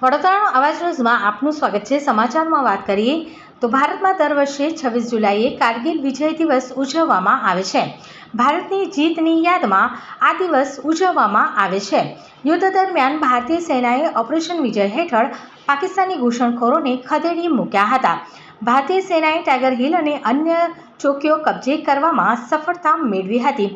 વડોદરાનો અવાજ ન્યૂઝમાં આપનું સ્વાગત છે। સમાચારમાં વાત કરીએ તો ભારતમાં દર વર્ષે 26 જુલાઈએ કારગિલ વિજય દિવસ ઉજવવામાં આવે છે। ભારતની જીતની યાદમાં આ દિવસ ઉજવવામાં આવે છે। યુદ્ધ દરમિયાન ભારતીય સેનાએ ઓપરેશન વિજય હેઠળ પાકિસ્તાની ઘૂસણખોરોને ખદેડી મૂક્યા હતા। ભારતીય સેનાએ ટાઈગર હિલ અને અન્ય ચોકીઓ કબજે કરવામાં સફળતા મેળવી હતી।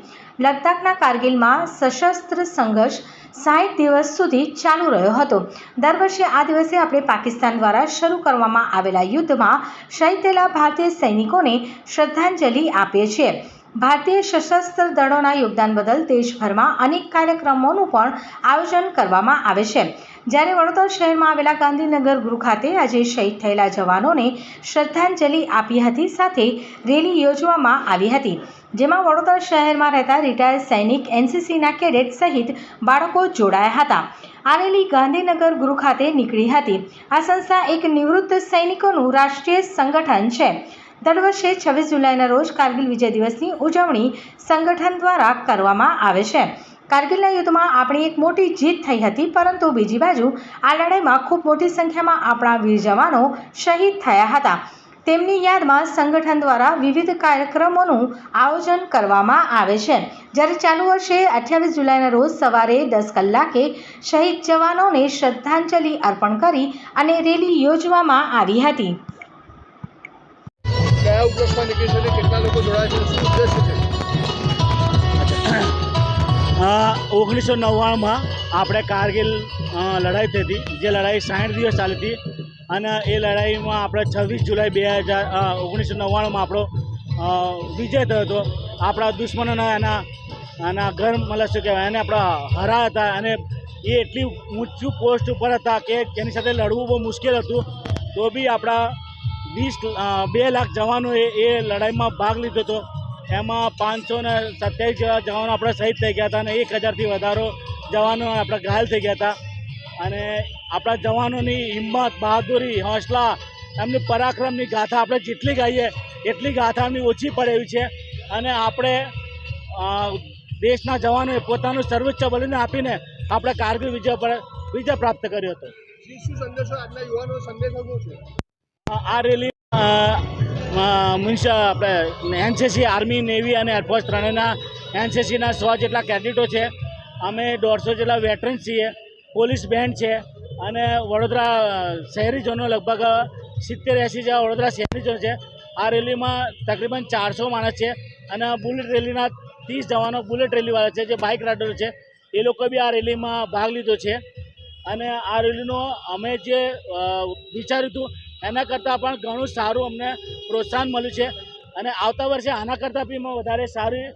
લદ્દાખના કારગિલમાં સશસ્ત્ર સંઘર્ષ 60 દિવસ સુધી ચાલુ રહ્યો હતો। દર વર્ષે આ દિવસે આપણે પાકિસ્તાન દ્વારા શરૂ કરવામાં આવેલા યુદ્ધમાં શહીદ થયેલા ભારતીય સૈનિકોને શ્રદ્ધાંજલિ આપીએ છીએ। ભારતીય સશસ્ત્ર દળોના યોગદાન બદલ દેશભરમાં અનેક કાર્યક્રમોનું પણ આયોજન કરવામાં આવે છે। જ્યારે વડોદરા શહેરમાં આવેલા ગાંધીનગર ગૃહ ખાતે આજે શહીદ થયેલા જવાનોને શ્રદ્ધાંજલિ આપી હતી, સાથે રેલી યોજવામાં આવી હતી, જેમાં વડોદરા શહેરમાં રહેતા રિટાયર્ડ સૈનિક, એનસીસીના કેડેટ સહિત બાળકો જોડાયા હતા। આ રેલી ગાંધીનગર ગૃહ ખાતે નીકળી હતી। આ સંસ્થા એક નિવૃત્ત સૈનિકોનું રાષ્ટ્રીય સંગઠન છે। દર વર્ષે 26 જુલાઈના રોજ કારગિલ વિજય દિવસની ઉજવણી સંગઠન દ્વારા કરવામાં આવે છે। કારગિલના યુદ્ધમાં આપણી એક મોટી જીત થઈ હતી, પરંતુ બીજી બાજુ આ લડાઈમાં ખૂબ મોટી સંખ્યામાં આપણા વીર જવાનો શહીદ થયા હતા। તેમની યાદમાં સંગઠન દ્વારા વિવિધ કાર્યક્રમોનું આયોજન કરવામાં આવે છે। જ્યારે ચાલુ વર્ષે 28 જુલાઈના રોજ સવારે 10 કલાકે શહીદ જવાનોને શ્રદ્ધાંજલિ અર્પણ કરી અને રેલી યોજવામાં આવી હતી। કયા ઉપલક્ષમાં નીકળી છે? કેટલા લોકો જોડાયા છે? શું ઉદ્દેશ છે? 1999માં આપણે કારગિલ લડાઈ થઈ હતી, જે લડાઈ 60 દિવસ ચાલી હતી, અને એ લડાઈમાં આપણે 26 જુલાઈ 1999માં આપણો વિજય થયો હતો। આપણા દુશ્મનોના એના ઘર મતલબ શું કહેવાય, એને આપણા હરા હતા, અને એ એટલી ઊંચું પોસ્ટ ઉપર હતા કે જેની સાથે લડવું બહુ મુશ્કેલ હતું। તો બી આપણા 2 લાખ જવાનોએ એ લડાઈમાં ભાગ લીધો હતો। એમાં 527 જેવા જવાનો આપણા શહીદ થઈ ગયા હતા, અને 1000થી વધારે જવાનો આપણા ઘાયલ થઈ ગયા હતા। અને આપણા જવાનોની હિંમત, બહાદુરી, હોંસલા, એમની પરાક્રમની ગાથા આપણે જેટલી ગાઈએ એટલી ગાથાની ઓછી પડે એવી છે। અને આપણે દેશના જવાનોએ પોતાનું સર્વોચ્ચ બલિદાન આપીને આપણે કારગિલ વિજય પ્રાપ્ત કર્યો હતો। શું સંદેશો આજના યુવાનો સંદેશો શું છે? આ રેલી મીન્સ આપણે એનસીસી, આર્મી, નેવી અને એરફોર્સ ત્રણેયના એનસીસીના 100 જેટલા કેડેટો છે। અમે 150 જેટલા વેટરન્સ છીએ, પોલીસ બેન્ડ છે, અને વડોદરા શહેરીજનો લગભગ 70-80 જેવા વડોદરા શહેરીજનો છે। આ રેલીમાં તકરીબન 400 માણસ છે, અને બુલેટ રેલીના 30 જવાનો બુલેટ રેલીવાળા છે, જે બાઇક રાઇડરો છે, એ લોકો બી આ રેલીમાં ભાગ લીધો છે। અને આ રેલીનો અમે જે વિચાર્યું હતું એના કરતાં પણ ઘણું સારું અમને પ્રોત્સાહન મળ્યું છે। અને આવતા વર્ષે આના કરતાં બી વધારે સારી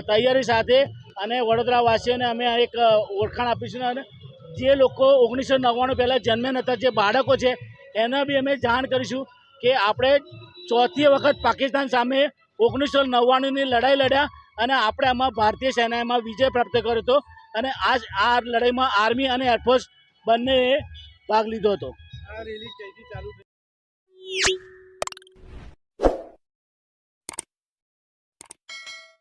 તૈયારી સાથે અને વડોદરાવાસીઓને અમે એક ઓળખાણ આપીશું। અને જે લોકો 1999 પહેલાં જન્મ્યા નહોતા, જે બાળકો છે, એને બી અમે જાણ કરીશું કે આપણે 4થી વખત પાકિસ્તાન સામે 1999ની લડાઈ લડ્યા, અને આપણે આમાં ભારતીય સેનામાં વિજય પ્રાપ્ત કર્યો હતો, અને આ લડાઈમાં આર્મી અને એરફોર્સ બંનેએ ભાગ લીધો હતો। આ રેલી ક્યાંથી ચાલુ થઈ?